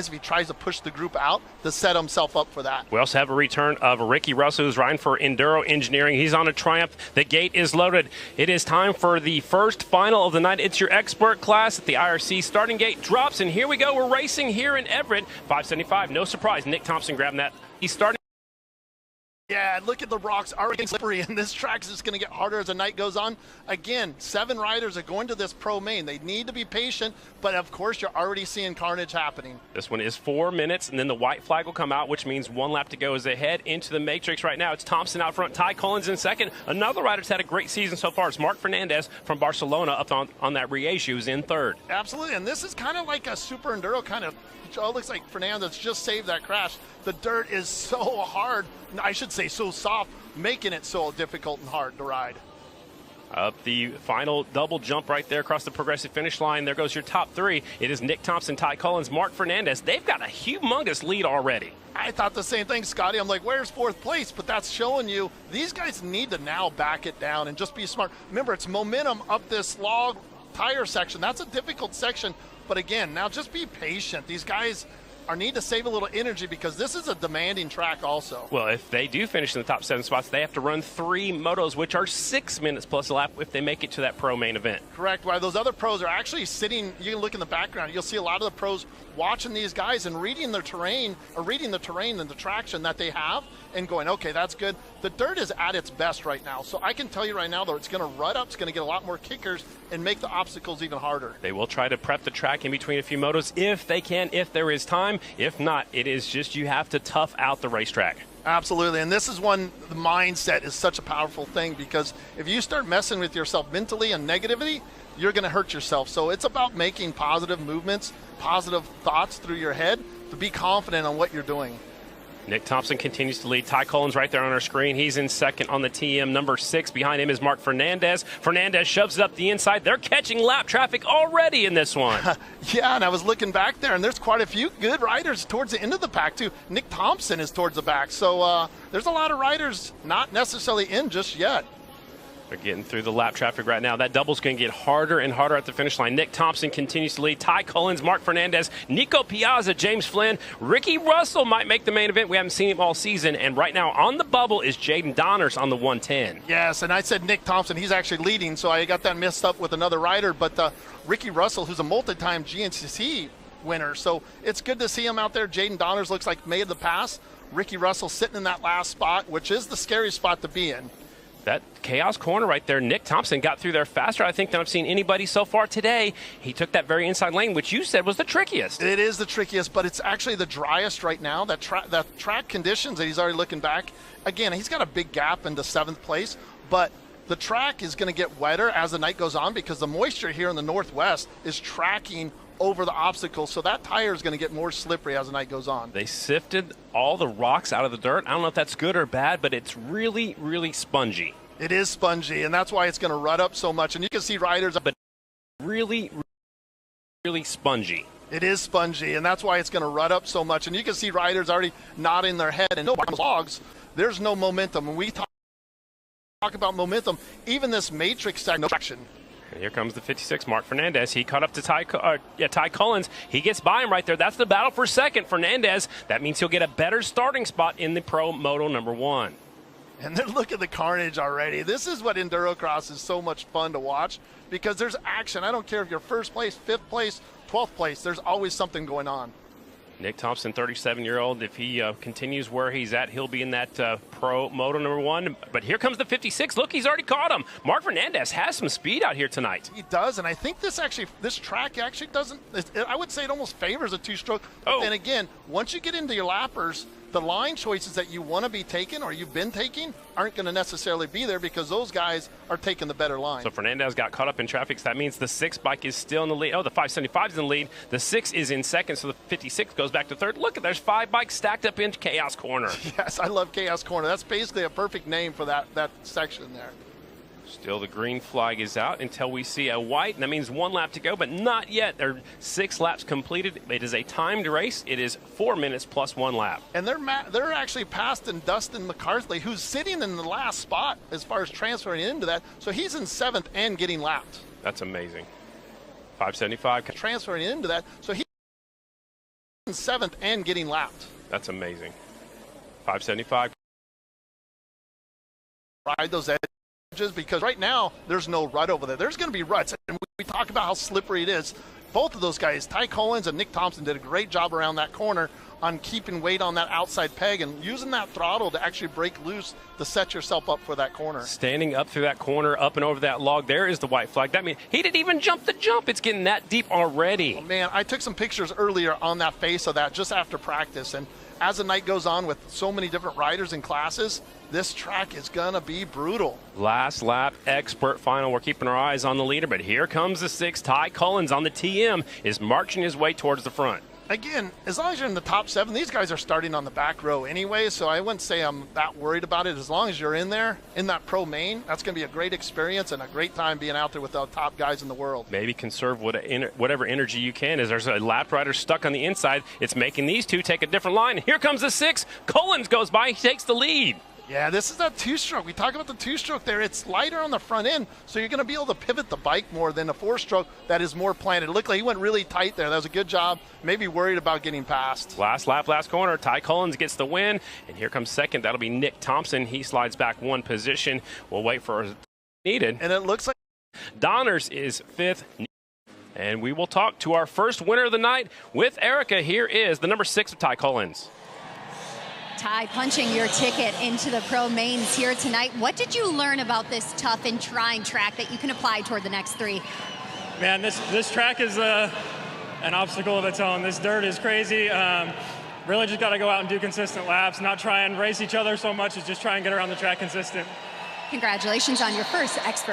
if he tries to push the group out to set himself up for that. We also have a return of Ricky Russell, who's riding for Enduro Engineering. He's on a Triumph. The gate is loaded. It is time for the first final of the night. It's your expert class at the IRC. Starting gate drops, and here we go. We're racing here in Everett. 575, no surprise. Nick Thompson grabbing that. He's starting. Yeah, look at the rocks already slippery, and this track is just going to get harder as the night goes on. Again, 7 riders are going to this pro main. They need to be patient, but of course you're already seeing carnage happening. This one is 4 minutes, and then the white flag will come out, which means 1 lap to go as they head into the matrix right now. It's Thompson out front, Ty Cullins in second. Another rider that's had a great season so far is Mark Fernandez from Barcelona up on that reissue, who's in third. Absolutely, and this is kind of like a super enduro kind of. Oh, it looks like Fernandez just saved that crash. The dirt is so hard, I should say so soft, making it so difficult and hard to ride. Up the final double jump right there across the progressive finish line. There goes your top 3. It is Nick Thompson, Ty Cullins, Mark Fernandez. They've got a humongous lead already. I thought the same thing, Scotty. I'm like, where's 4th place? But that's showing you these guys need to now back it down and just be smart. Remember, it's momentum up this log tire section. That's a difficult section. But again, now just be patient. These guys need to save a little energy because this is a demanding track also. Well, if they do finish in the top 7 spots, they have to run 3 motos, which are 6 minutes plus a lap if they make it to that pro main event. Correct. While those other pros are actually sitting, you can look in the background, you'll see a lot of the pros watching these guys and reading their terrain, or reading the terrain and the traction that they have and going, okay, that's good. The dirt is at its best right now. So I can tell you right now, though, it's going to rut up, it's going to get a lot more kickers and make the obstacles even harder. They will try to prep the track in between a few motos if they can, if there is time. If not, it is just you have to tough out the racetrack. Absolutely, and this is when the mindset is such a powerful thing, because if you start messing with yourself mentally and negativity, you're going to hurt yourself. So it's about making positive movements, positive thoughts through your head to be confident on what you're doing. Nick Thompson continues to lead. Ty Cullins right there on our screen. He's in second on the TM, number 6. Behind him is Mark Fernandez. Fernandez shoves it up the inside. They're catching lap traffic already in this one. Yeah, and I was looking back there, and there's quite a few good riders towards the end of the pack, too. Nick Thompson is towards the back. So there's a lot of riders not necessarily in just yet. They're getting through the lap traffic right now. That double's going to get harder and harder at the finish line. Nick Thompson continues to lead. Ty Cullins, Mark Fernandez, Nico Piazza, James Flynn. Ricky Russell might make the main event. We haven't seen him all season. And right now on the bubble is Jaden Donners on the 110. Yes, and I said Nick Thompson. He's actually leading, so I got that messed up with another rider. But Ricky Russell, who's a multi-time GNCC winner, so it's good to see him out there. Jaden Donners looks like made the pass. Ricky Russell sitting in that last spot, which is the scary spot to be in. That chaos corner right there, Nick Thompson got through there faster, I think, than I've seen anybody so far today. He took that very inside lane, which you said was the trickiest. It is the trickiest, but it's actually the driest right now. That track conditions that he's already looking back. Again, he's got a big gap into 7th place, but the track is going to get wetter as the night goes on because the moisture here in the northwest is tracking over the obstacles, so that tire is going to get more slippery as the night goes on. They sifted all the rocks out of the dirt. I don't know if that's good or bad, but it's really, really spongy. It is spongy, and that's why it's going to rut up so much. And you can see riders, but really, really spongy. It is spongy, and that's why it's going to rut up so much. And you can see riders already nodding their head. And no logs, there's no momentum. When we talk about momentum, even this matrix section. And here comes the 56, Mark Fernandez. He caught up to Ty Cullins. He gets by him right there. That's the battle for second. Fernandez, that means he'll get a better starting spot in the Pro Moto number 1. And then look at the carnage already. This is what Endurocross is so much fun to watch because there's action. I don't care if you're 1st place, 5th place, 12th place. There's always something going on. Nick Thompson, 37-year-old. If he continues where he's at, he'll be in that Pro Moto number 1. But here comes the 56. Look, he's already caught him. Mark Fernandez has some speed out here tonight. He does, and I think this track actually doesn't. I would say it almost favors a 2-stroke. Oh. And again, once you get into your lappers, the line choices that you want to be taking or you've been taking aren't going to necessarily be there because those guys are taking the better line. So Fernandez got caught up in traffic, so that means the 6 bike is still in the lead. Oh, the 575 is in the lead. The 6 is in second, so the 56 goes back to third. Look, there's 5 bikes stacked up in Chaos Corner. Yes, I love Chaos Corner. That's basically a perfect name for that section there. Still the green flag is out until we see a white, and that means 1 lap to go, but not yet. There are 6 laps completed. It is a timed race. It is 4 minutes plus 1 lap. And they're actually passing Dustin McCarthy, who's sitting in the last spot as far as transferring into that. So he's in 7th and getting lapped. That's amazing. 575. Transferring into that. So 7th and getting lapped. That's amazing. 575. Ride those edges, because right now there's no rut over there. There's going to be ruts, and we talk about how slippery it is. Both of those guys, Ty Cullins and Nick Thompson, did a great job around that corner on keeping weight on that outside peg and using that throttle to actually break loose to set yourself up for that corner. Standing up through that corner, up and over that log, there is the white flag. That means he didn't even jump the jump. It's getting that deep already. Oh, man, I took some pictures earlier on that face of that just after practice, and as the night goes on with so many different riders and classes, this track is going to be brutal. Last lap expert final. We're keeping our eyes on the leader, but here comes the 6th. Ty Cullins on the TM is marching his way towards the front. Again, as long as you're in the top 7, these guys are starting on the back row anyway, so I wouldn't say I'm that worried about it. As long as you're in there, in that pro main, that's going to be a great experience and a great time being out there with the top guys in the world. Maybe conserve whatever energy you can. As there's a lap rider stuck on the inside, it's making these two take a different line. Here comes the 6. Cullins goes by, he takes the lead. Yeah, this is that 2-stroke. We talk about the 2-stroke there. It's lighter on the front end, so you're going to be able to pivot the bike more than a 4-stroke that is more planted. It looked like he went really tight there. That was a good job. Maybe worried about getting past. Last lap, last corner. Ty Cullins gets the win, and here comes 2nd. That'll be Nick Thompson. He slides back 1 position. We'll wait for needed. And it looks like Donners is 5th. And we will talk to our first winner of the night with Erica. Here is the number 6 of Ty Cullins. Ty, punching your ticket into the pro mains here tonight. What did you learn about this tough and trying track that you can apply toward the next 3? Man, this track is an obstacle of its own. This dirt is crazy. Really just got to go out and do consistent laps, not try and race each other so much as just try and get around the track consistent. Congratulations on your first expert.